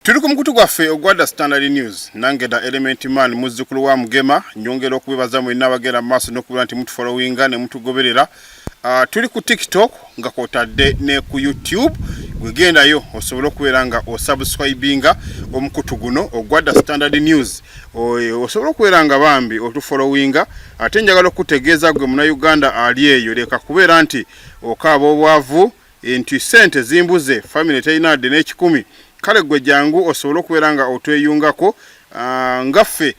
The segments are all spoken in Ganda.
Tuli ku mukutu gwaffe ogwa Standard News nangeda Element Man muzzukulu wa Mugema nyongera okubibaza mu nabagera maaso n'okubira nti mutu followinga ne mutugoberera. Tuli ku TikTok nga kwotadde ne ku YouTube gwegendayo osobola okubeera nga osubscribinga omukutu guno ogwa Standard News osobola okubeera nga bambi otufollowinga ate njagala okutegeeza gwe muna Uganda ali eyo leka kubeera nti okaaba obwavu nti sente zimbuze family teyinadde n'ekikumi kale gwe jangu osobola okubeera nga otweyungako ngaffe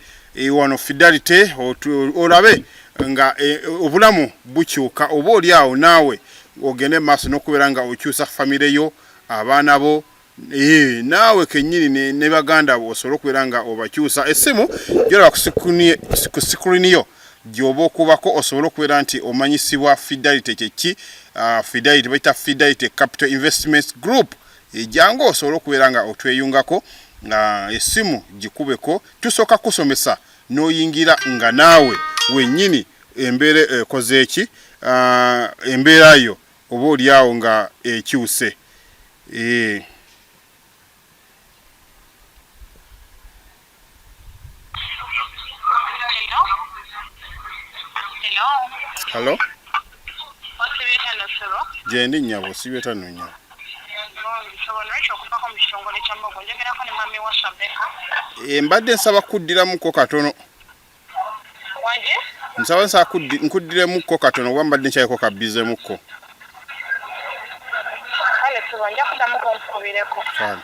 wano Fidelity olabe nga obulamu bukyuka oba oli awo naawe ogende maaso n'okubeera nga okyusa family yo abaana bo naawe kennyini ne baganda bo osobola okubeera nga obakyusa essimu gyolaba ku screen yo gyoba okubako osobola okubeera nti omanyisibwa Fidelity kyeki Fidelity baita Fidelity Capital Investments Group jangu osobola okubeera nga otweyungako essimu gikubeko tusooka kusomesa n'oyingira nga naawe wennyini embeera ekoze eki embeera yo oba oli awo nga ekyuse. Hello? Jendi nyabo sibeta nunya. Mbadde nsaba kuddiramuko katono. Wanje? Nsaba nkuddiremuko katono oba mbadde nkyayeko kabbizemuko. Kale tubanja kudamuko nkubireko. Fine.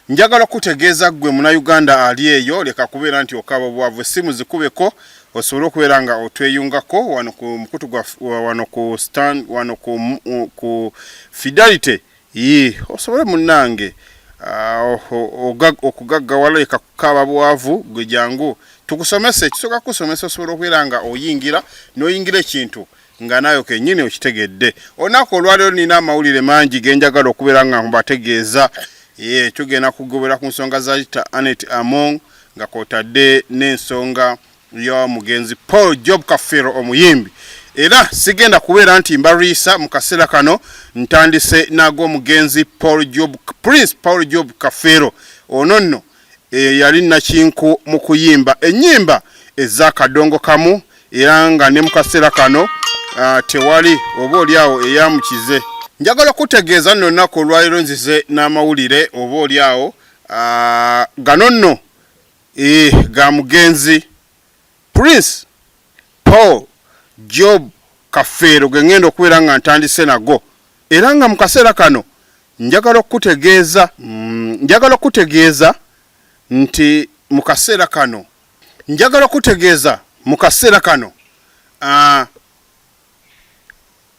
Njagala kutegeeza gwe muna Uganda ali eyo leka kubeera nti okaaba obwavu essimu zikubeko osobola okubeera nga otweyungako wano ku mukutu gwa wano ku stand wano ku Fidelity osobole munnange okugaggawala leka kukaaba bwavu gwe jangu tukusomese ekisooka kusomesa osobola okubeera nga oyingira n'oyingira ekintu nga nayo kennyini okitegedde. Olunaku olwaliro nina amawulire mangi genjagala okubeera nga mbategeeza tugenda kugobera ku nsonga za Anet Among nga kwotadde n'ensonga ya mugenzi Paul Job Kafero omuyimbi era sigenda kubeera nti mbariisa mu kaseera kano ntandise nago mugenzi Prince Paul Job Kafero ono nno yali nakinku mu kuyimba ennyimba ez'akadongo kamu era nga ne mu kaseera kano tewali oba oli awo eyamukize. Njagala kutegeeza nno nnaku olwaliro nzize n'amawulire oba oli awo gano nno ga mugenzi Prince Paul Job Kafero ge ngenda okubeera nga ntandise nago era nga mu kaseera kano njagala okutegeeza nti mu kaseera kano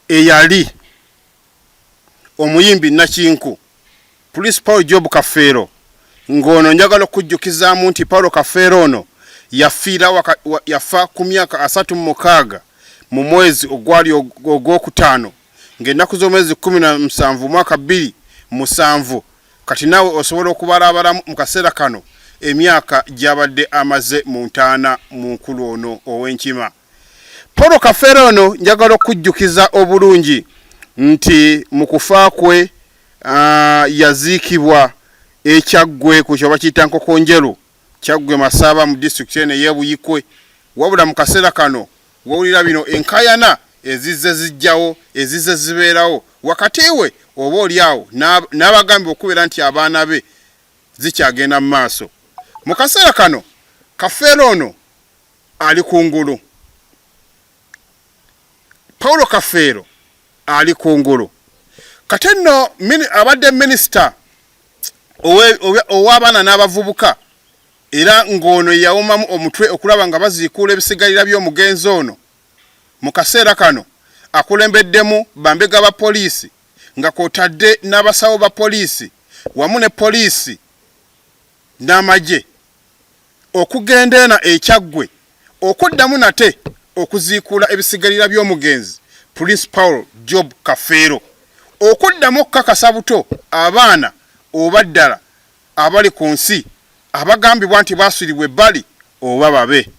eyali omuyimbi nakinku Prince Paul Job Kafero ngono njagala okujjukizaamu nti Paul Kafero ono yafa ku myaka 36 mu mwezi ogwali ogwokutaano ng'ennaku z'omwezi 17 mwaka 2007 kati nawe osobola okubalabala mu kaseera kano emyaka gyabadde amaze mu ntaana mu nkulu ono ow'enkima. Paul Kafero ono njagala okujjukiza obulungi nti mu kufa kwe yaziikibwa ekyaggwe ku kyoba kiyita Nkokonjeru kyaggwe Masaba mu district ene y'Ebuyikwe wabula mu kaseera kano wawulira bino enkayana ezizze zijjawo ezizze zibeerawo wakati we oba oli awo n'abagambi okubeera nti abaana be zikyagenda mu maaso. Mu kaseera kano Kafero ono ali kungulu. Paulo Kafero ali kungulu. Kati nno abadde minisita ow'abaana n'abavubuka era ng'ono yawumamu omutwe okulaba nga baziikuula ebisigalira by'omugenzi ono. Mu kaseera kano akulembeddemu bambega ba poliisi nga kwotadde n'abasawo ba poliisi wamu ne poliisi n'amagye okugenda ena ekyaggwe okuddamu nate okuziikuula ebisigalira by'omugenzi Prince Paul Job Kafero okuddamu okukakasa buto abaana oba ddala abali ku nsi abagambibwa nti basulibwa ebbali oba babe.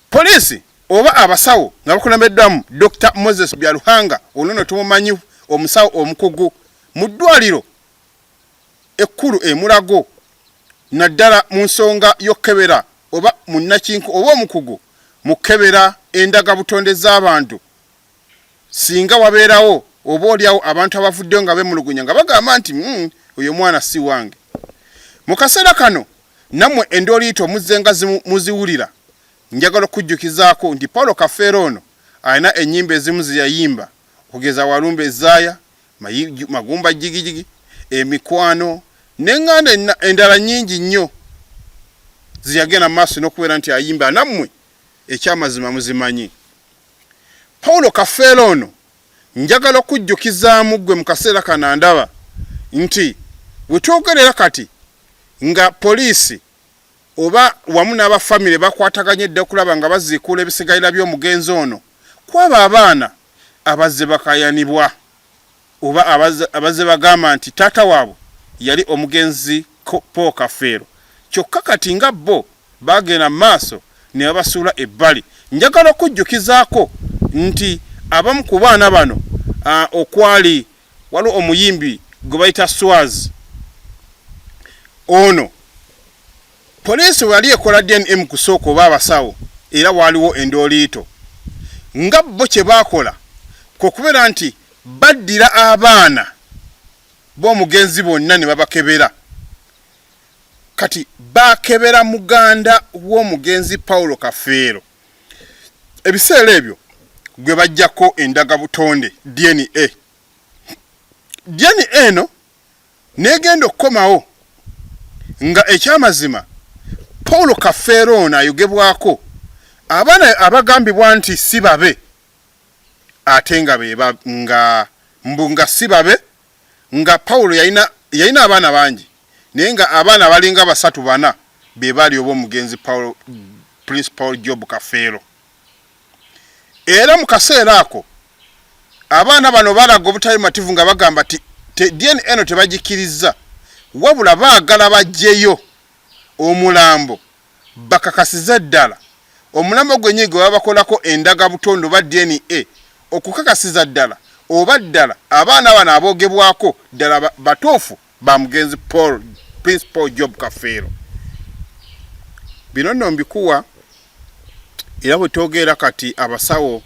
Poliisi oba abasawo nga bakulembeddwamu Dr. Moses Byaruhanga ono tumumanyi omusawo omukugu mu ddwaliro ekkulu emulago naddala mu nsonga y'okkebera oba munnakinku oba omukugu mukkebera endaga butonde z'abantu singa wabeerawo oba oliawo abantu abavuddeyo nga bemulugunya nga bagamba nti oyo mwana si wange. Mu kaseera kano nammwe endooliito muzzenga muziwulira njagala okujjukizaako nti Paulo Kafeero ono alina ennyimba ezimu ze yayimba okugeza Walumbe Ezaaya, Magumba Jigijigi, Emikwano n'eŋŋanda endala nnyingi nnyo ze yagenda mu maaso n'okubeera nti ayimba nammwe ekyamazima muzimanyi. Paulo Kafeero ono njagala okujjukizaamu ggwe mu kaseera kano ndaba nti we twogerera kati nga poliisi oba wamu n'abafamile bakwataganye dda okulaba nga baziikuula ebisigalira by'omugenzi ono kwaba abaana abazze bakayanibwa oba abazze bagamba nti taata waabwe yali omugenzi Paul Kafeero kyokka kati nga bo bagenda mu maaso ne babasuula ebbali. Njagala okujjukizaako nti abamu ku baana bano okwali waliwo omuyimbi gwe bayita Swaz ono poliisi wali ekola DNM kusooka oba abasawo era waliwo endooliito nga bo kye baakola kwekubeera nti baddira abaana b'omugenzi bonna ne babakebera kati bakebera muganda w'omugenzi Paulo Kafeero. Ebiseera ebyo gwe bajjako endaga butonde DNA eno negenda okukomawo nga ekyamazima Paulo Kafeero ono ayogebwako abaana abagambibwa nti si babe ate nga beba nga si babe nga Paulo yalina abaana bangi naye nga abaana balinga 3-4 be bali oba omugenzi Prince Paul Job Kafeero. Era mu kaseera ako abaana bano balaga obutali mativu nga bagamba DNA eno tebagikiriza wabula baagala bajjeyo omulambo bakakasiza ddala omulambo gwennyini gwe babakolako endaga butondo ba DNA okukakasiza ddala oba ddala abaana bano aboogebwako ddala batuufu ba mugenzi Prince Paul Job Kafeero. Bino nno mbikuwa era bwe twogeera kati abasawo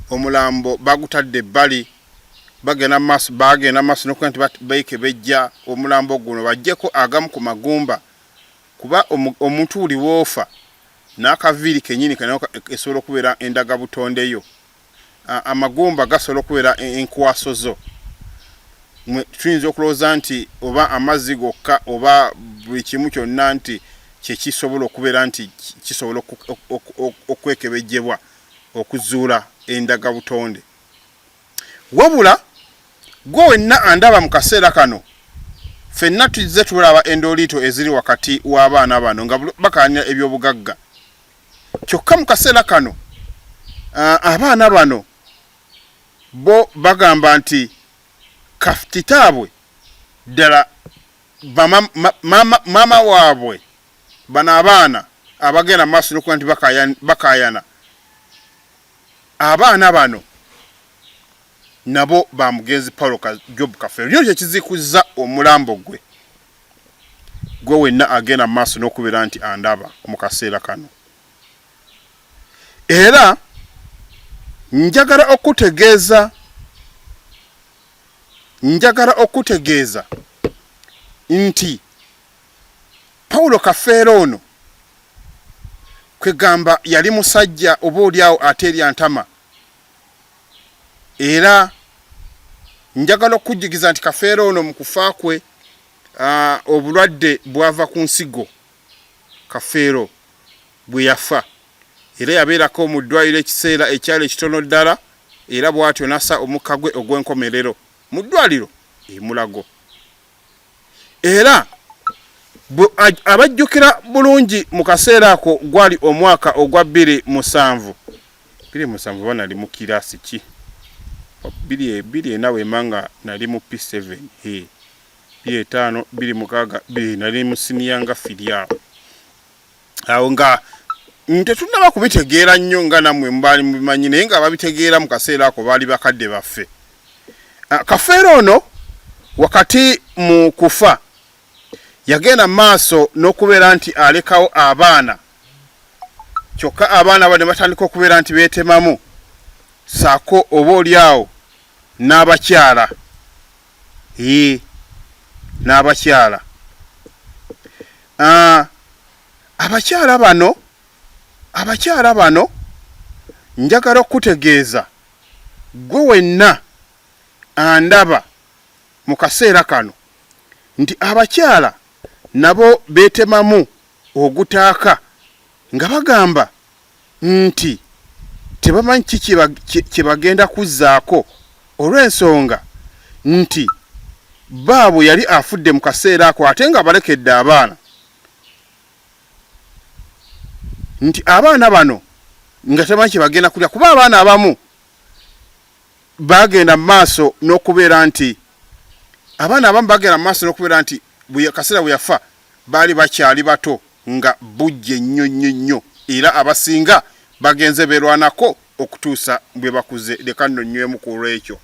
omulambo bagutadde ebbali bagenda maaso n'okuba nti beekebejja omulambo guno bajjeko agamu ku magumba kuba omuntu buli woofa n'akaviiri kennyini kanako esobola okubeera endaga butonde yo amagumba gasobola okubeera enkwaso zo tuyinza okulowooza nti oba amazzi gokka oba buli kimu kyonna nti kyekisobola okubeera nti kisobola okwekebejjebwa okuzuula endaga butonde wabula gwe wenna andaba mu kaseera kano ffenna tuzze tulaba endooliito eziri wakati w'abaana bano nga bakaanira ebyobugagga kyokka mu kaseera kano abaana bano bo bagamba nti kafititaabwe ddala maama waabwe bano abaana abagenda mu maaso n'okuba nti bakaayana abaana bano nabo ba mugenzi Paulo Job Kafeero. Nyo kyekizikuzza omulambo gwe wenna agenda mu maaso n'okubeera nti andaba mu kaseera kano. Era njagala okutegeeza nti Paulo Kafeero ono kwegamba yali musajja oba oliawo ateerya ntama era njagala okujjukiza nti Kafeero ono mu kufa kwe obulwadde bwava ku nsigo Kafeero bwe yafa era yabeerako mu ddwaliro ekiseera ekyali ekitono ddala era bw'atyo nassa omukka gwe ogw'enkomerero mu ddwaliro emulago. Era abajjukira bulungi mu kaseera ako gwali omwaka ogwa 2007 banali mu kiraasi ki 2004 wemanga nali mu P7 2005 2006 nali mu siniyanga filiawo awo nga tetunaba kubitegeera nnyo nga nammwe mbaali mubimanyi naye nga babitegeera mu kaseera ako baali bakadde baffe. Kafeero ono wakati mu kufa yagenda maaso n'okubeera nti alekawo abaana kyokka abaana bano batandika okubeera nti beetemamu saako oba oliawo n'abakyala n'abakyala abakyala bano njagala okutegeeza gwe wenna andaba mu kaseera kano nti abakyala nabo beetemamu ogutaaka nga bagamba nti tebamanyi kye bagenda kuzzaako olw'ensonga nti baabwe yali afudde mu kaseera ako ate nga balekedde abaana nti abaana bano nga tebamanyi kye bagenda kulya kuba abaana abamu bagenda mu maaso n'okubeera nti kaseera bwe yafa baali bakyali bato nga bujje nnyo era abasinga bagenze beerwanako okutuusa bwe bakuze leka nno nywemu ku lwekyo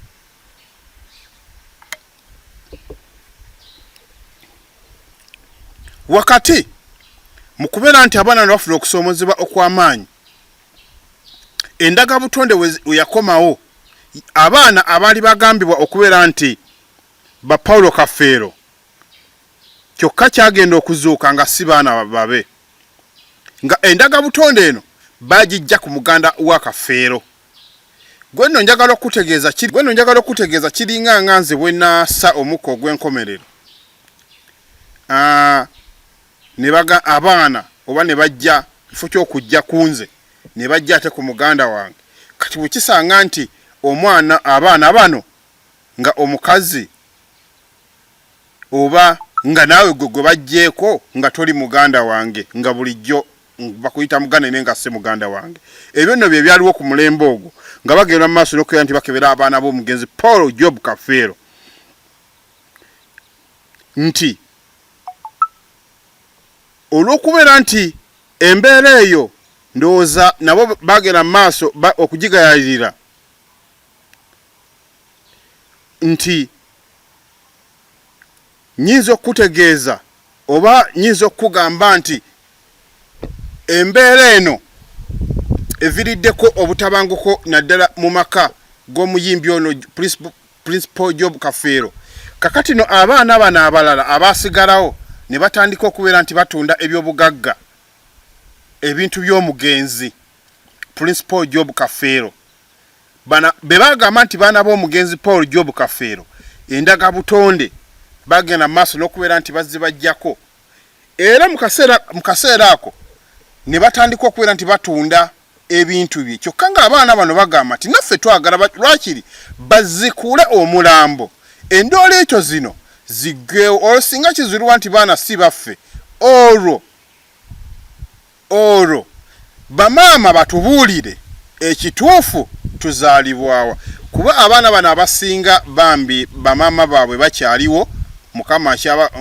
wakati mu kubeera nti abaana bafuna okusoomozebwa okw'amaanyi endaga butonde we yakomawo abaana abaali bagambibwa okubeera nti ba Paulo Kafeero kyokka kyagenda okuzuuka nga si baana babe nga endaga butonde eno bagijja ku muganda wa Kafeero gwe nno njagala okutegeeza kiringa nganze bwe naasa omukka ogw'enkomerero ne baga abaana oba ne bajja kifo ky'okujja kunze ne bajja ate ku muganda wange kati bwe kisanga nti abaana bano nga omukazi oba nga naawe gwe bajjeeko nga toli muganda wange nga bulijjo bakuyita muganda nenga se muganda wange ebyo nno bye byaliwo ku mulembe ogwo nga bagenda mu maaso n'okubeera nti bakebera abaana b'omugenzi Paul Job Kafeero nti olw'okubeera nti embeera eyo ndowooza nabo bagenda mu maaso okugigayalirira nti nyinza okutegeeza oba nyinza okugamba nti embeera eno eviriddeko obutabanguko naddala mu maka g'omuyimbi ono Principal Job Kafeero kakati no abaana bano abalala abaasigalawo ne batandika okubeera nti batunda ebyobugagga ebintu by'omugenzi Principal Job Kafeero be bagamba nti baana b'omugenzi Paul Job Kafeero endaga butonde bagenda maaso n'okubeera nti bazze bajjako era mu kaseera ako ne batandika okubeera nti batunda ebintu bye kyokka nga abaana bano bagamba nti naffe twagala lwakiri bazikule omulambo endoola ekyo zino ziggeewo olwo singa kizulirwa nti baana si baffe olwo bamaama batubuulire ekituufu tuzaalibwawa kuba abaana bano abasinga bambi bamaama baabwe bakyaliwo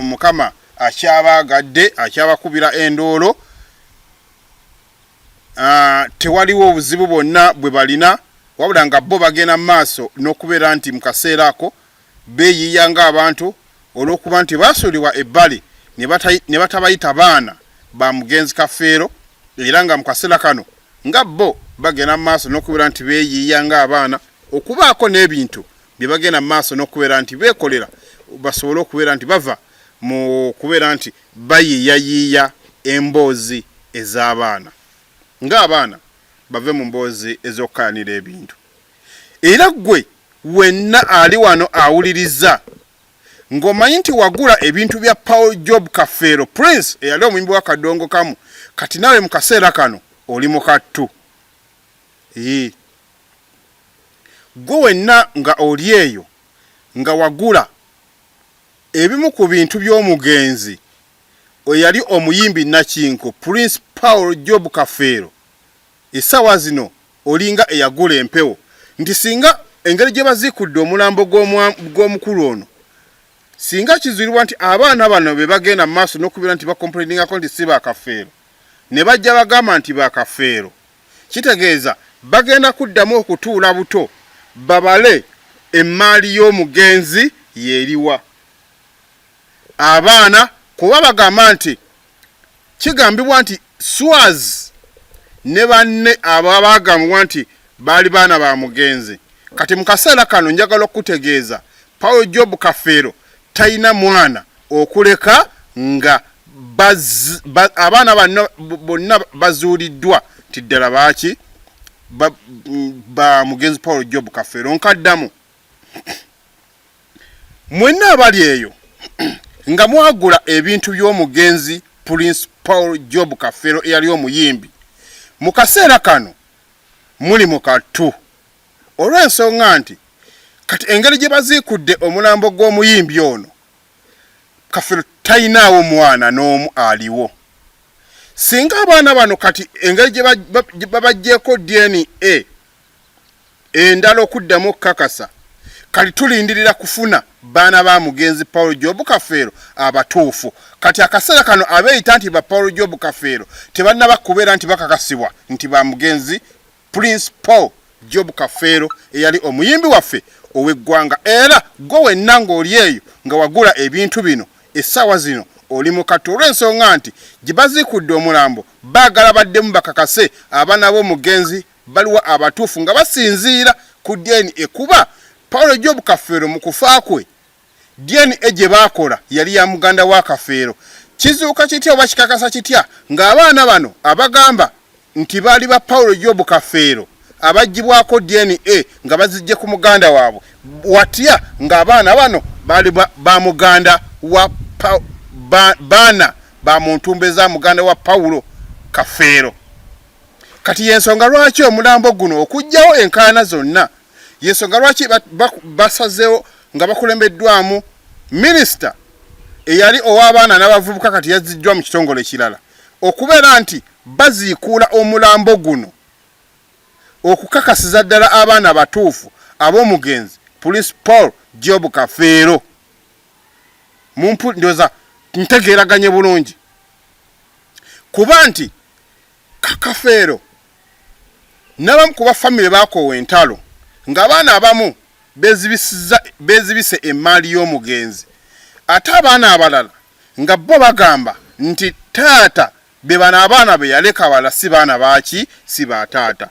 mukama akyabaagadde akyabakubira endoolo tewaliwo obuzibu bwonna bwe balina wabula nga bo bagenda mu maaso n'okubeera nti mu kaseera ako beeyiiya ng'abantu olw'okuba nti baasuulibwa ebbali ne batabayita baana ba mugenzi Kafeero era nga mu kaseera kano nga bo bagenda mu maaso n'okubeera nti beeyiiya ng'abaana okubaako n'ebintu bye bagenda mu maaso n'okubeera nti beekolera basobole okubeera nti bava mu kubeera nti bayiiyayiiya emboozi ez'abaana ng'abaana bave mu mboozi ez'okkaanira ebintu era gwe wenna ali wano awuliriza ng'omanyi nti wagula ebintu bya Paul Job Kafeero Prince eyali omuyimbi wa Kadongo Kamu kati nawe mu kaseera kano oli mu kattu gwe wenna nga oli eyo nga wagula ebimu ku bintu by'omugenzi oyali omuyimbi Nakinko Prince Paul Job Kafeero essaawa zino olinga eyagula empewo nti singa engeri gye bazikudde omulambo gw'omukulu ono singa kizulirwa nti abaana bano be bagenda mu maaso n'okubeera nti bakomplainingako nti si ba Kafeero ne bajja bagamba nti ba Kafeero kitegeeza bagenda kuddamu okutuula buto babale emmaali y'omugenzi yeeriwa abaana kuba bagamba nti kigambibwa nti Swaz ne banne ababagambwa nti bali baana ba mugenzi. Kati mu kaseera kano njagala okutegeeza Paul Job Kafeero talina mwana okuleka nga abaana bonna bazuuliddwa nti ddala baaki ba mugenzi Paul Job Kafeero. Nkaddamu mwenna abali eyo nga mwagula ebintu by'omugenzi Prince Paul Job Kafeero eyali omuyimbi, mu kaseera kano muli mu kattu olw'ensonga nti kati engeri gye baziikudde omulambo gw'omuyimbi ono Kafeero talinaawo mwana n'omu aliwo. Singa abaana bano kati engeri gye babaggyeko DNA endala okuddamu okukakasa, kati tulindirira kufuna baana ba mugenzi Paul Job Kafeero abatuufu. Kati akaseera kano abeeyita nti ba Paul Job Kafeero tebannaba kubeera nti bakakasibwa nti ba mugenzi Prince Paul Job Kafeero eyali omuyimbi waffe ow'eggwanga. Era gwe wenna ng'oli eyo nga wagula ebintu bino essaawa zino oli mu kattu olw'ensonga nti gye baziikudde omulambo baagala baddemu bakakase abaana b'omugenzi baliwa abatuufu nga basinziira ku DNA. Kuba Paul Job Kafeero mu kufa kwe DNA gye baakola yali ya muganda wa Kafeero. Kizuuka kitya oba kikakasa kitya ng'abaana bano abagamba nti baali ba Paul Job Kafeero abagibwako DNA nga bazijje ku muganda waabwe, watya ng'abaana bano baali ba muganda wa baana ba muntumbeza muganda wa Paulo Kafeero. Kati yensonga lwaki omulambo guno okujjawo enkaana zonna, yensonga lwaki basazeewo nga bakulembeddwamu minisita eyali ow'abaana n'abavubuka kati yazziddwa mu kitongole kirala, okubeera nti baziikuula omulambo guno okukakasiza ddala abaana ab'omugenzi Prince Paul Job Kafeero. Ndoza ntegeeraganye bulungi kuba nti Kafeero n'abamu ku bafamire baakoowa entalo ng'abaana abamu beezibise emmaali y'omugenzi, ate abaana abalala nga bo bagamba nti taata be bano abaana be yaleka wala si baana baaki si ba taata.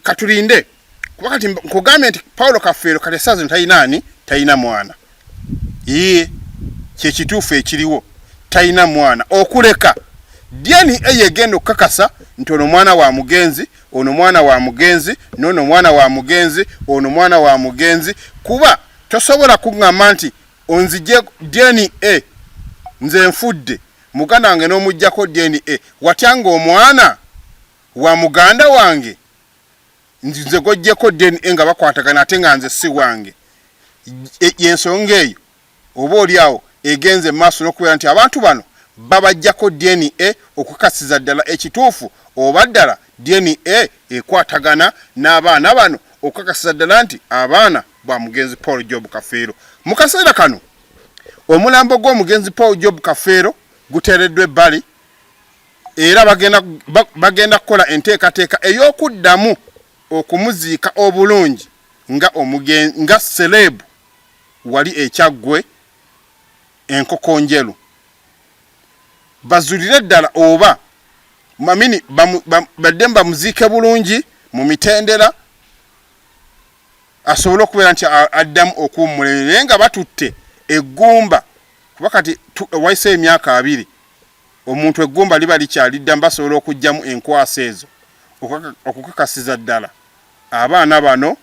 Katulinde kuba kati nkugambye nti Paulo Kafeero kati essaazi talina mwana. Kyekituufu ekiriwo, talina mwana okuleka DNA yegenda okukakasa nti ono mwana wa mugenzi, ono mwana wa mugenzi, n'ono mwana wa mugenzi, ono mwana wa mugenzi. Kuba tosobola kuŋŋamba nti onzije DNA nze nfudde muganda wange n'omuggyako DNA watya ng'omwana wa muganda wange nze gojjeko DNA nga bakwatagana ate nga nze si wange. Yensonga eyo oba oliawo egenze maaso n'okubeera nti abantu bano babajjako DNA okukasiza ddala ekituufu oba ddala DNA ekwatagana n'abaana bano okukakasiza ddala nti abaana ba mugenzi Paul Job Kafeero. Mu kaseera kano omulambo gw'omugenzi Paul Job Kafeero guteereddwa ebbali era bagenda kukola enteekateeka ey'okuddamu okumuziika obulungi nga selebu wali ekyaggwe enkoko njeru. Bazulire ddala oba mamini badde bamuziike bulungi mu mitendera asobole okubeera nti addamu okuwummula nga batutte eggumba. Kuba kati wayise emyaka 2 omuntu eggumba liba likyaliddamu basobola okugyamu enkwasa ezo okukakasiza ddala abaana bano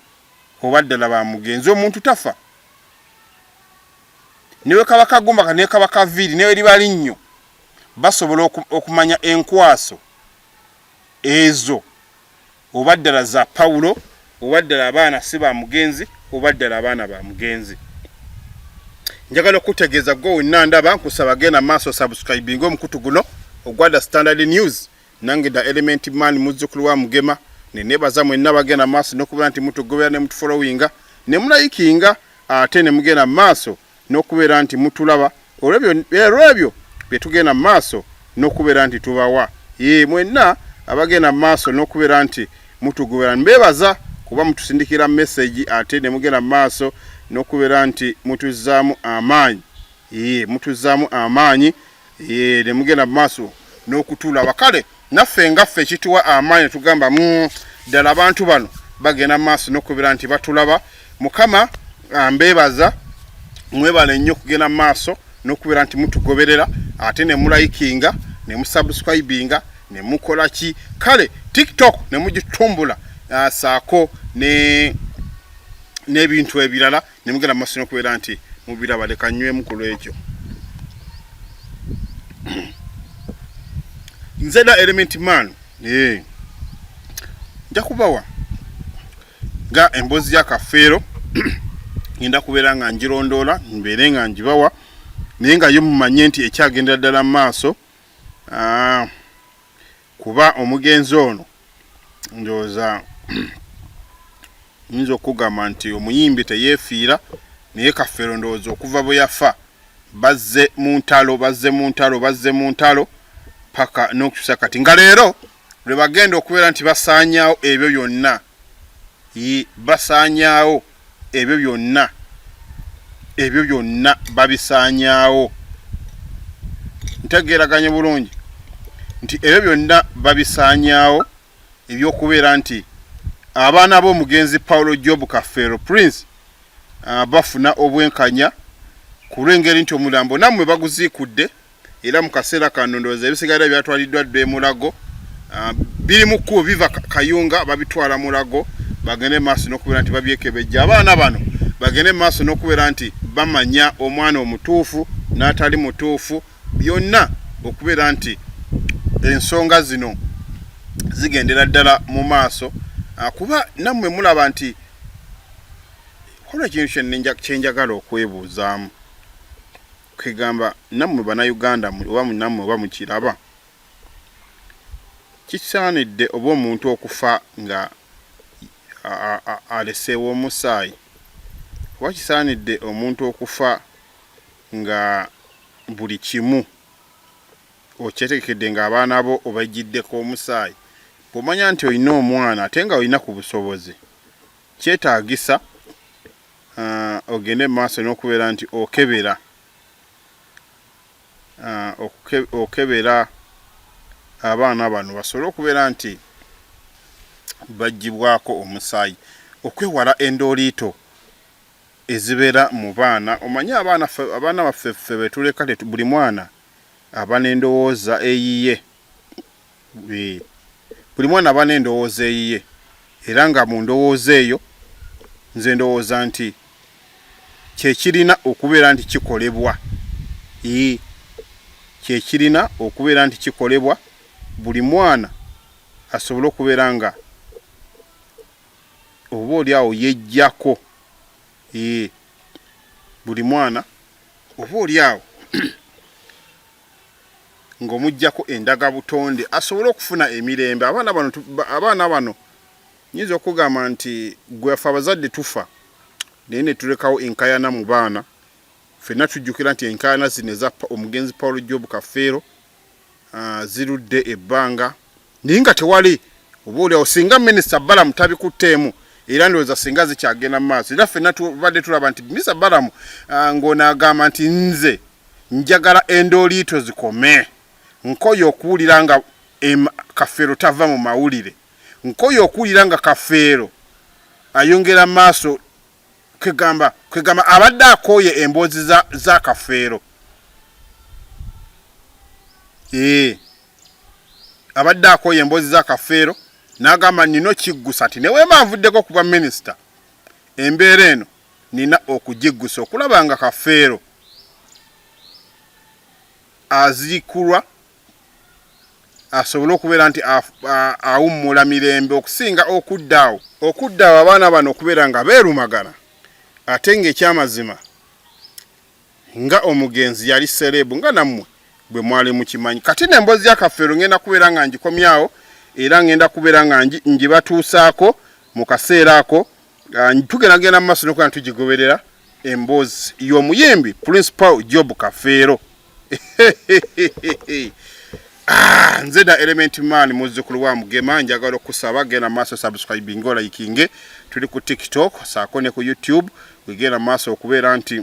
oba ddala ba mugenzi. Omuntu tafa newe kaba kagumba ne kaba kaviiri newe liba linnyo basobola okumanya enkwaso ezo oba ddala za Paulo oba ddala abaana si ba mugenzi oba ddala abaana ba mugenzi. Njagala okutegeeza gwe wenna ndaba nkusaba genda maaso subscribing omukutu guno ogwada Standard News nange da Element Man muzzukulu wa Mugema ne nebaza mwenna bagenda maaso n'okubeera nti mutugobera ne mutufollowinga ne mulayikinga ate ne mugenda maaso n'okubeera nti mutulaba olw'ebyo bye tugenda maaso n'okubeera nti tubawa mwenna abagenda maaso n'okubeera nti mutugobera mbebaza kuba mutusindikira message ate ne mugenda maaso n'okubeera nti mutuzaamu amaanyi mutuzaamu amaanyi ne mugenda mu maaso n'okutulaba kale naffe ngaffe kituwa amaanyi tugamba ddala abantu bano bagenda mu maaso n'okubira nti batulaba. Mukama mbeebaza mwebale nnyo okugenda mu maaso n'okubira nti mutugoberera ate ne mulayikinga ne musubscribinga ne mukola ki kale TikTok ne mugitumbula saako n'ebintu ebirala ne mugenda mu maaso n'okubira nti mubiraba. Leka nywemu ku lwekyo. Nze da Element Man nja kubawa nga emboozi ya Kafeero ngenda kubeera nga njirondoola mbeere nga njibawa naye nga yo mumanye nti ekyagendera ddala mu maaso kuba omugenzi ono ndowooza nyinza okugamba nti omuyimbi teyeefiira naye Kafeero ndowooza okuva bwe yafa bazze mu ntalo paka n'okukyusa kati nga leero lwe bagenda okubeera nti basaanyaawo ebyo byonna babisaanyaawo. Ntegeeraganye bulungi nti ebyo byonna babisaanyaawo ebyokubeera nti abaana b'omugenzi Paulo Job Kafeero Prince bafuna obwenkanya ku lw'engeri nti omulambo nammwe baguziikudde era mu kaseera kano ndowooza ebisigadde byatwaliddwa dde Mulago biri mu kkubo biva Kayunga babitwala Mulago bagende maaso n'okubeera nti babyekebejja. Abaana bano bagende maaso n'okubeera nti bamanya omwana omutuufu n'atali mutuufu byonna okubeera nti ensonga zino zigendera ddala mu maaso kuba nammwe mulaba nti kola ekintu kyenjagala okwebuuzaamu kegamba nammwe bannayuganda oba nammwe oba mukiraba kisaanidde oba omuntu okufa nga aleseewo omusaayi oba kisaanidde omuntu okufa nga buli kimu okyetegekedde ng'abaana bo obajjiddeko omusaayi bw'omanya nti olina omwana ate nga olina ku busobozi kyetaagisa ogende mu maaso n'okubeera nti okebera abaana bano basobole okubeera nti baggyibwako omusaayi okwewala endooliito ezibeera mu baana. Omanye abaana baffe ffe betuleka buli mwana aba n'endowooza eyiye buli mwana aba n'endowooza eyiye era nga mu ndowooza eyo nze ndowooza nti kyekirina okubeera nti kikolebwa kyekirina okubeera nti kikolebwa buli mwana asobole okubeera nga oba oli awo yejjako buli mwana oba oli awo ng'omuggyako endaga butonde asobole okufuna emirembe. Abaana bano nyinza okugamba nti gwe ffe abazadde tufa naye ne tulekawo enkayana mu baana ffenna tujjukira nti enkayana zino eza omugenzi Paulo Job Kafeero zirudde ebbanga naye nga tewali oba oliawo singa minisita Balamu tabikutteemu era ndowooza singa zikyagenda mu maaso era ffenna tubadde tulaba nti minisita Balamu ng'onaagamba nti nze njagala endooliito zikome nkoye okuwulira nga Kafeero tava mu mawulire nkoye okuwulira nga Kafeero ayongera maaso kwegamba abadde akooye emboozi za Kafeero abadde akooye emboozi za Kafeero n'agamba nina okiggusa ati neweema nvuddeko kuba minisita embeera eno nina okugiggusa okulaba nga Kafeero aziikulwa asobole okubeera nti awummula mirembe okusinga okuddaawo abaana bano okubeera nga beerumagana ate ng'ekyamazima nga omugenzi yali serebu nga nammwe bwe mwali mukimanyi. Kati n'emboozi ya Kafeero ngenda kubeera nga ngikomyawo era ngenda kubeera nga njibatuusaako mu kaseera ako tugendagenda mu maaso n'okuba ntugigoberera emboozi y'omuyimbi Principal Job Kafeero. Nze da Element Man muzzukulu wa Mugema njagala okusaba genda maaso subscribing ola ikinge tuli ku TikTok saako ne ku YouTube wegenda maaso okubeera nti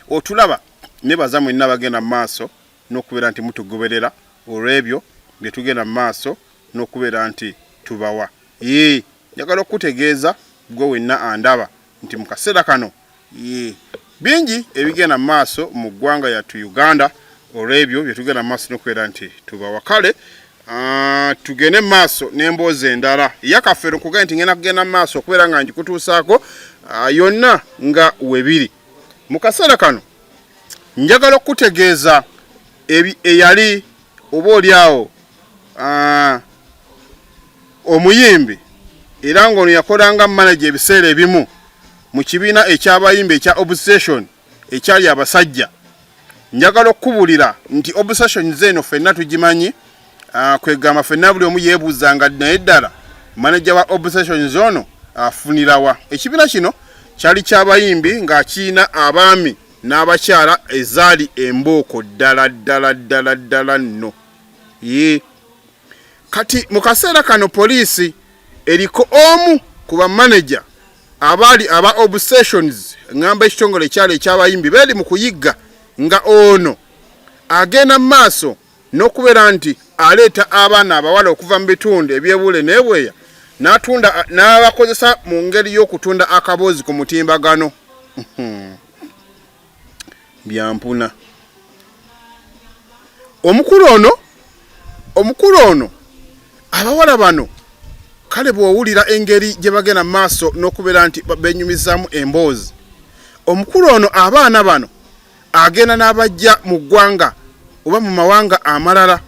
otulaba nebaza mwenna bagenda maaso n'okubeera nti mutugoberera olw'ebyo bye tugenda maaso n'okubeera nti tubawa. Njagala okutegeeza gwe wenna andaba nti mu kaseera kano bingi ebigenda maaso mu ggwanga yattu Uganda olw'ebyo bye tugenda maaso n'okubeera nti tubawa. Kale tugende maaso n'emboozi endala yakafeero kugaa nti ngenda kugenda maaso okubeera nga ngikutuusaako yonna nga webiri. Mu kaseera kano njagala okutegeeza eyali oba oliawo omuyimbi era ng'ono yakolanga manager ebiseera ebimu mu kibiina eky'abayimbi ekya Obsession ekyali abasajja. Njagala okukubulira nti Obsession zeno ffenna tugimanyi, kwegamba ffenna buli omu yeebuuzanga naye ddala manager wa Obsession zono afunirawa. Ekibiina kino kyali ky'abayimbi ng'akiina abaami n'abakyala ezaali embooko ddala nno. Kati mu kaseera kano poliisi eriko omu ku bamanager abaali aba Obsessions ngamba ekitongole ekyali eky'abayimbi beeri mu kuyigga nga ono agenda mu maaso n'okubeera nti aleeta abaana abawala okuva mu bitundu ebyebule n'ebweya n'abakozesa mu ngeri y'okutunda akaboozi ku mutimbagano. Byampuna. Omukulu ono abawala bano kale bw'owulira engeri gye bagenda mu maaso n'okubeera nti benyumizaamu emboozi. Omukulu ono abaana bano agenda n'abajja mu ggwanga oba mu mawanga amalala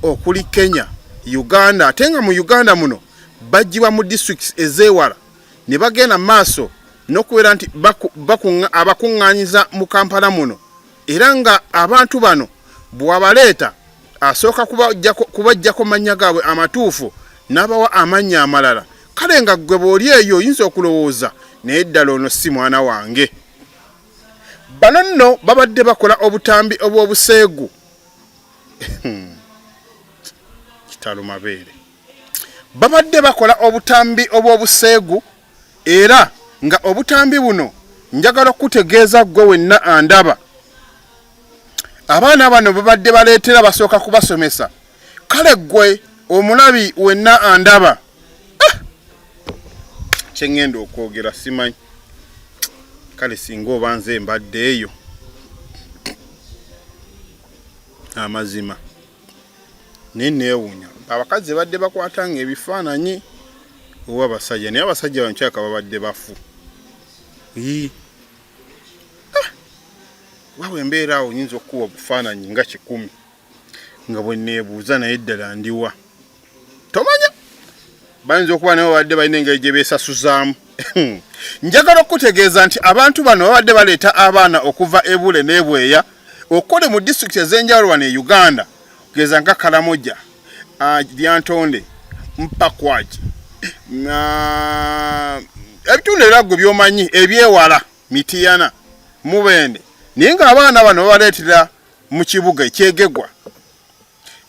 okuli Kenya, Uganda, ate nga mu Uganda muno bajjibwa mu districts ezeewala ne bagenda mu maaso n'okubeera nti abakuŋŋaanyiza mu Kampala muno, era nga abantu bano bw'abaleeta asooka kubajjako mannya gaabwe amatuufu n'abawa amannya amalala. Kale nga ggwe bw'oli eyo oyinza okulowooza naye ddala ono si mwana wange. Bano nno babadde bakola obutambi obw'obuseegu. Kitalo mabeere. Babadde bakola obutambi obw'obuseegu era nga obutambi buno njagala okutegeeza gwe wenna andaba. Abaana bano babadde baleetera basooka kubasomesa. Kale gwe omulabi wenna andaba. Kyengenda okwogera simanyi. Kale singa oba nze mbadde eyo. Amazima. Neewuunya. Abakazi badde bakwatanga ebifaananyi owa abasajja naye abasajja bankyaka babadde bafu. Waawe embeera awo nyinza okuwa obufaananyi nga 100 nga bwe neebuuza naye ddala ndiwa. Tomanya bayinza okuba nabo badde balina engeri gye beesasuzaamu. Njagala okutegeeza nti abantu bano babadde baleeta abaana okuva ebule n'ebweya okole mu district ez'enjawulo wano e Uganda okugeza nga Karamoja, Lyantonde, Mpakwaki, ebitundu ebiraggo by'omanyi ebyewala Mitiyana, Mubende. Naye ng'abaana bano babaleetera mu kibuga ekyegegwa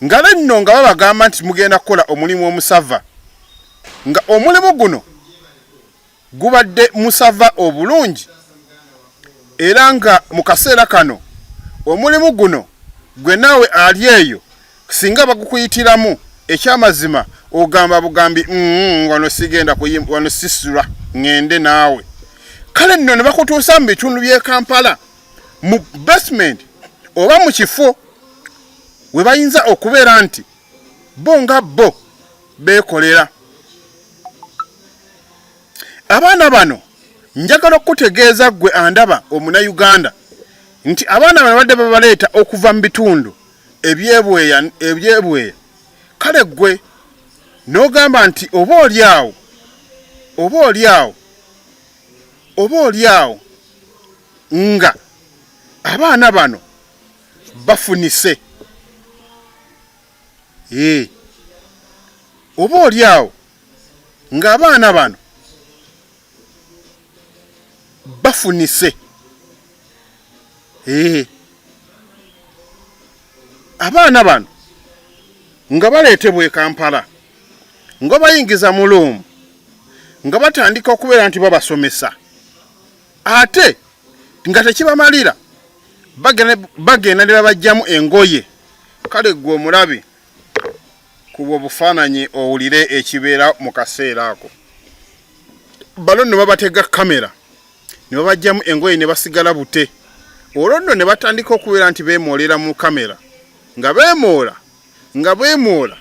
nga lenno nga babagamba nti mugenda kukola omulimu omusava, nga omulimu guno gubadde musava obulungi era nga mu kaseera kano omulimu guno gwe naawe ali eyo singa bagukuyitiramu ekyamazima ogamba bugambi wano sigenda kuyimba wano sisula ngende naawe. Kale nno ne bakutuusa mu bitundu by'e Kampala mu basement oba mu kifo we bayinza okubeera nti bo nga bo beekolera. Abaana bano njagala okutegeeza gwe andaba Omunayuganda nti abaana bano badde babaleeta okuva mu bitundu ebyebweya. Kale gwe n'ogamba nti oba oliawo nga abaana bano bafunise. Oba oliawo nga abaana bano bafunise. Abaana bano nga baleetebwa e Kampala nga bayingiza mu luumu nga batandika okubeera nti babasomesa ate nga tekibamalira bagenda ne babajjamu engoye kale gwe omulabe kuba obufaananyi owulire ekibeera mu kaseera ako balo nno babatega kamera ne babajjamu engoye ne basigala bute olwo nno ne batandika okubeera nti beemoolera mu kamera nga beemoola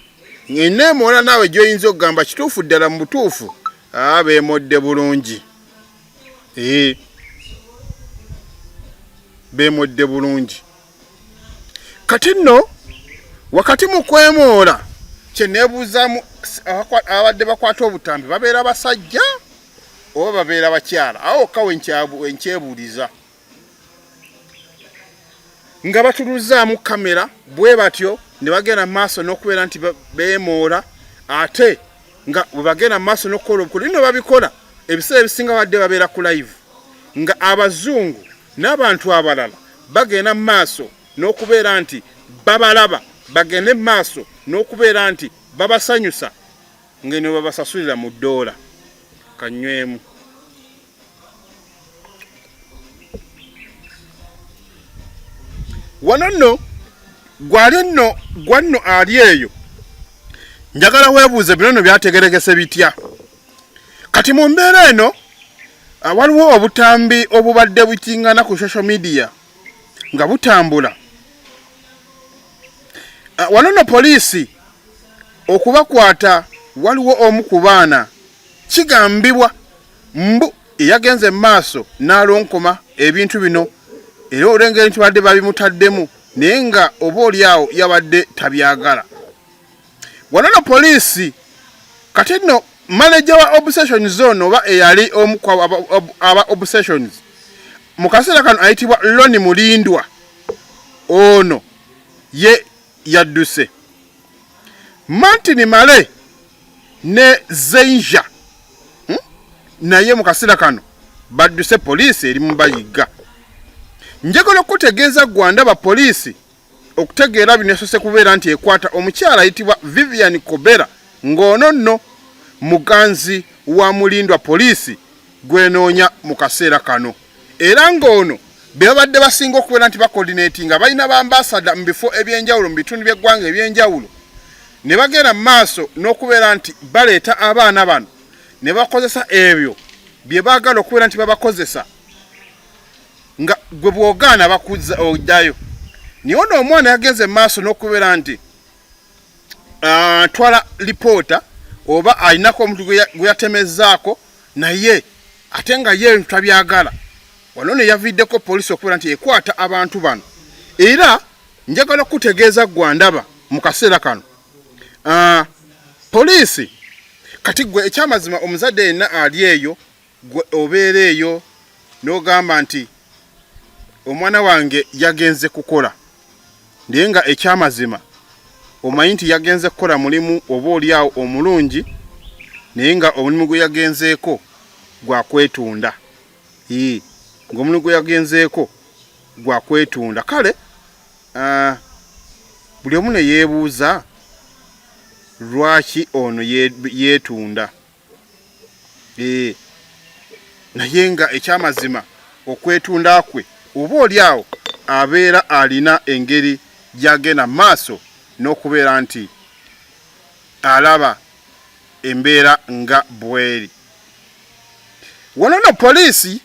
eneemoola naawe gy'oyinza okugamba kituufu ddala mu butuufu beemodde bulungi beemodde bulungi kati nno wakati mu kwemoola kye neebuuzaamu abadde bakwata obutambi babeera basajja oba babeera bakyala awo kawe enkyebuuliza nga batuluzaamu kamera bwe batyo ne bagenda mu maaso n'okubeera nti beemoola ate nga bwe bagenda mu maaso n'okukola obukulu bino babikola ebiseera ebisinga badde babeera ku live nga abazungu n'abantu abalala bagenda mu maaso n'okubeera nti babalaba bagende mu maaso n'okubeera nti babasanyusa ngeno babasasulira mu ddoola kanywemu wano nno gwanno ali eyo njagala weebuuze bino nno byategeregese bitya kati mu mbeera eno waliwo obutambi obubadde bukingana ku social media nga butambula wano nno poliisi okubakwata waliwo omu ku baana kigambibwa mbu eyagenze mu maaso n'alonkoma ebintu bino era olengeri nti badde babimutaddemu naye nga oba oliawo yabadde tabyagala wano nno poliisi kati nno manager wa obsession zone oba eyali omu aba obsessions mu kaseera kano ayitibwa Loni Mulindwa ono ye yadduse Martin Male ne Zenja naye mu kaseera kano badduse poliisi eri mu bayiga njagala okutegeeza gwandaba poliisi okutegeera bino esose kubeera nti ekwata omukyala ayitibwa Vivian Kobera ng'ono nno muganzi wa Mulindwa poliisi gwenoonya mu kaseera kano era ng'ono be babadde basinga okubeera nti bacoordinatinga balina bambasada mu bifo ebyenjawulo mu bitundu by'eggwanga ebyenjawulo ne bagenda mu maaso n'okubeera nti baleeta abaana bano ne bakozesa ebyo bye baagala okubeera nti babakozesa nga gwe bwogaana bakuzza oddayo niyo ono omwana yagenze mu maaso n'okubeera nti twala lipoota oba alinako omuntu gwe yatemezaako naye ate nga ye tabyagala wano ne yaviddeko poliisi okubeera nti ekwata abantu bano era njagala okutegeeza gwandaba mu kaseera kano poliisi kati gwe ekyamazima omuzadde yenna ali eyo gwe obeera eyo n'ogamba nti omwana wange yagenze kukola naye nga ekyamazima omanyi nti yagenze kukola mulimu oba oliawo omulungi naye nga omulimu gwe yagenzeeko gwakwetunda ng'omulimu gwe yagenzeeko gwakwetunda kale buli omu ne yeebuuza lwaki ono yeetunda naye nga ekyamazima okwetunda kwe oba oliawo abeera alina engeri gy'agenda maaso n'okubeera nti alaba embeera nga bweri wano no poliisi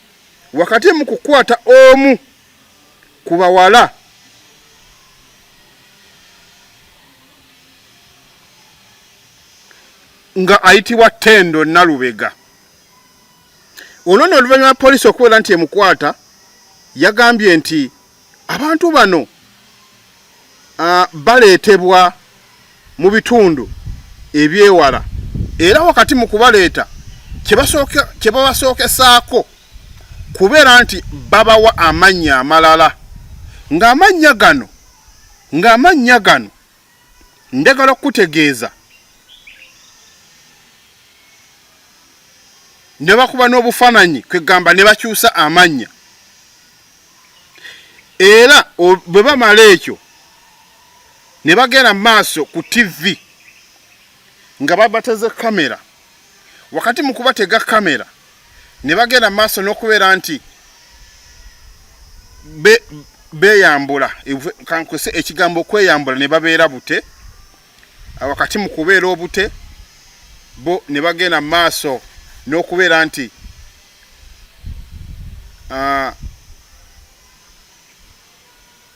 wakati mu kukwata omu ku bawala nga ayitibwa Tendo Nalubega ono no oluvannyuma poliisi okubeera nti emukwata yagambye nti abantu bano baleetebwa mu bitundu ebyewala era wakati mu kubaleeta kye babasookesaako kubeera nti babawa amannya amalala ng'amannya gano ndagala okutegeeza ne bakuba n'obufaananyi kwegamba ne bakyusa amannya era bwe bamala ekyo ne bagenda mu maaso ku TV nga babateze kamera wakati mu kubatega kamera ne bagenda mu maaso n'okubeera nti beyambula kankuse ekigambo kweyambula ne babeera bute wakati mu kubeera obute bo ne bagenda maaso n'okubeera nti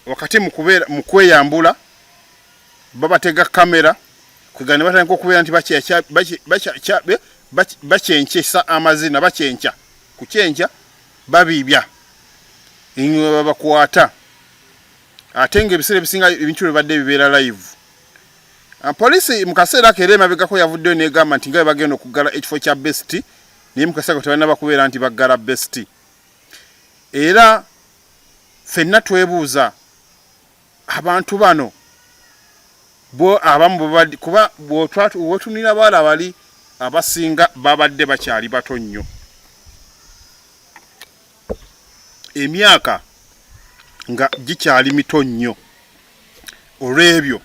wakati mu kweyambula babatega kamera kugana batandika okubeera nti bakyenkesa amazina bakyenca kukyenca babibya enywe babakwata ate ng'ebiseera ebisinga ebintu bibadde bibeera live. Poliisi mu kaseera kere emabegako yavuddeyo n'egamba nti nga bagenda okuggala ekifo kya Best naye mu kaseera tebalina bakubeera nti baggala Best. Era ffenna twebuuza abantu bano bo abamu kuba bw'otunira baala bali abasinga babadde bakyali bato nnyo. Emyaka nga gikyali mito nnyo olw'ebyo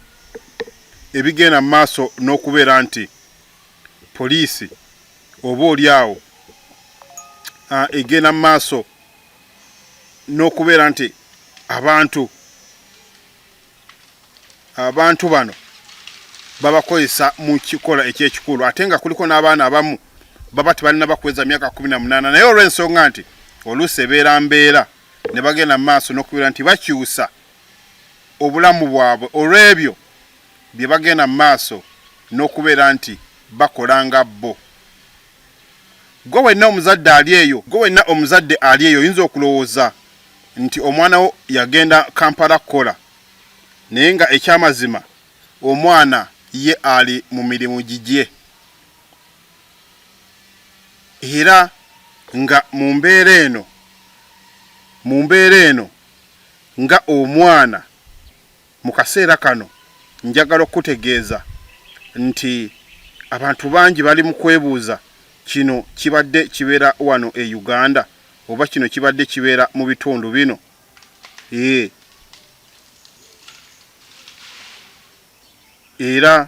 ebigenda mu maaso n'okubeera nti poliisi oba oli awo egenda mu maaso n'okubeera nti abantu bano babakozesa mu kikola ekyekikulu ate nga kuliko n'abaana abamu baba tebalina bakweza myaka 18 naye olw'ensonga nti oluusi ebeera mbeera ne bagenda mu maaso n'okubeera nti bakyusa obulamu bwabwe olw'ebyo bye bagenda mu maaso n'okubeera nti bakola nga bo. Gwe wenna omuzadde ali eyo oyinza okulowooza nti omwana wo yagenda Kampala kukola naye nga ekyamazima omwana ye ali mu mirimu gigye era nga mu mbeera eno nga omwana mu kaseera kano njagala okutegeeza nti abantu bangi bali mu kwebuuza kino kibadde kibeera wano e Uganda oba kino kibadde kibeera mu bitundu bino. Era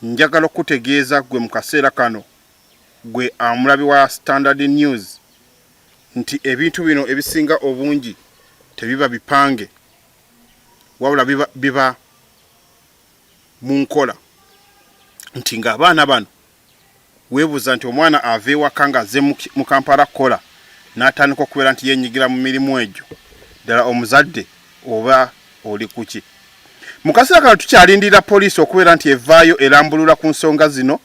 njagala okutegeeza gwe mu kaseera kano gwe amulabi wa Standard News nti ebintu bino ebisinga obungi tebiba bipange wabula biba mu nkola nti ng'abaana bano weebuuza nti omwana ava ewaka ng'azze mu Kampala kukola n'atandika okubeera nti yenyigira mu mirimu egyo ddala omuzadde oba oli kuki. Mu kaseera kano tukyalindira poliisi okubeera nti evaayo erambulula ku nsonga zino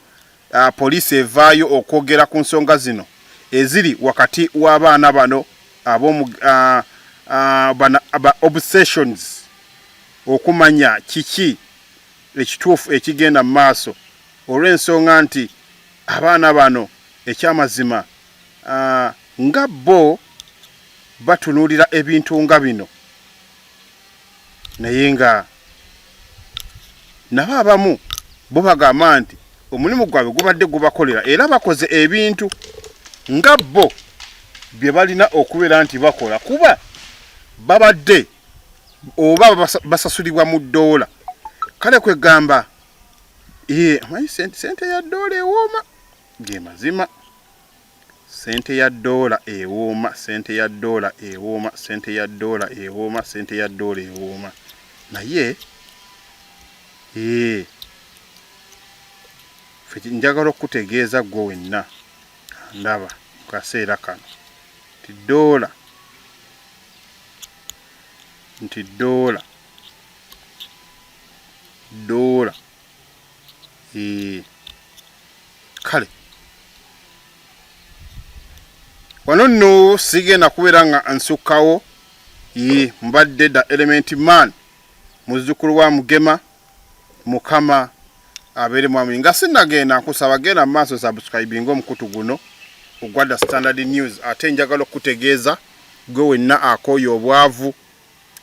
poliisi evaayo okwogera ku nsonga zino eziri wakati w'abaana bano aba obsessions okumanya kiki ekituufu ekigenda mu maaso olw'ensonga nti abaana bano ekyamazima nga bo batunuulira ebintu nga bino naye nga nabo abamu bo bagamba nti omulimu gwabwe gubadde gubakolera era bakoze ebintu nga bo bye balina okubeera nti bakola kuba babadde oba basasulibwa mu ddoola. Kale kwegamba sente ya ddoola ewooma ge mazima sente ya ddoola ewooma naye njagala okutegeeza gwe wenna ndaba mu kaseera kano nti ddoola kale wano nno sigenda kubeera nga nsukkawo mbadde da Element Man muzzukulu wa Mugema Mukama abeere mwami nga sinnagenda nkusaba genda mu maaso subscribe ng'omukutu guno ogwadda Standard News ate njagala okutegeeza gwe wenna akooye obwavu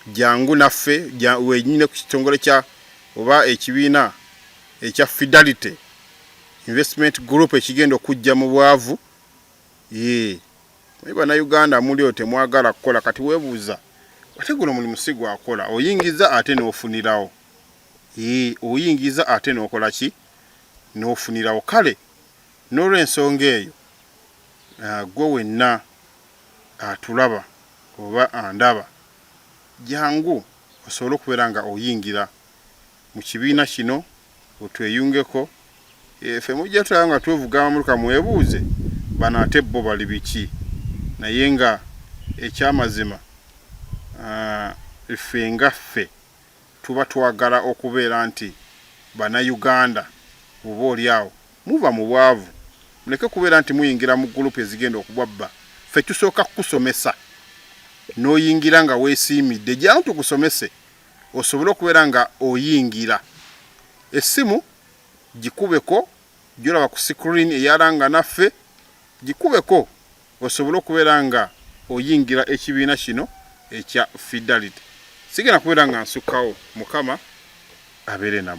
jangu naffe wenyine ku kitongole kya oba ekibiina ekya Fidelity Investment Group ekigenda okujja mu bwavu Bannayuganda muli ote mwagala kukola kati weebuuza ate guno mulimu si gwakola oyingiza ate n'ofunirawo oyingiza ate n'okola ki n'ofunirawo kale n'olw'ensonga eyo gwe wenna atulaba oba andaba jangu osobola okubeera nga oyingira mu kibiina kino otweyungeko ffe mujja tulaba nga twevuga amamuluka mwebuuze bano ate bo bali biki naye nga ekyamazima ffe nga ffe tuba twagala okubeera nti bannayuganda oba oliawo muba mu bwavu muleke kubeera nti muyingira mu gurupu ezigenda okubwabba ffe tusooka kukusomesa n'oyingira nga weesiimidde jyamu tukusomese osobole okubeera nga oyingira essimu gikubeko gyolaba ku screen eyalanga naffe gikubeko osobole okubeera nga oyingira ekibiina kino ekya Fidelity sigenda kubeera nga nsukkawo mukama abeere nammwe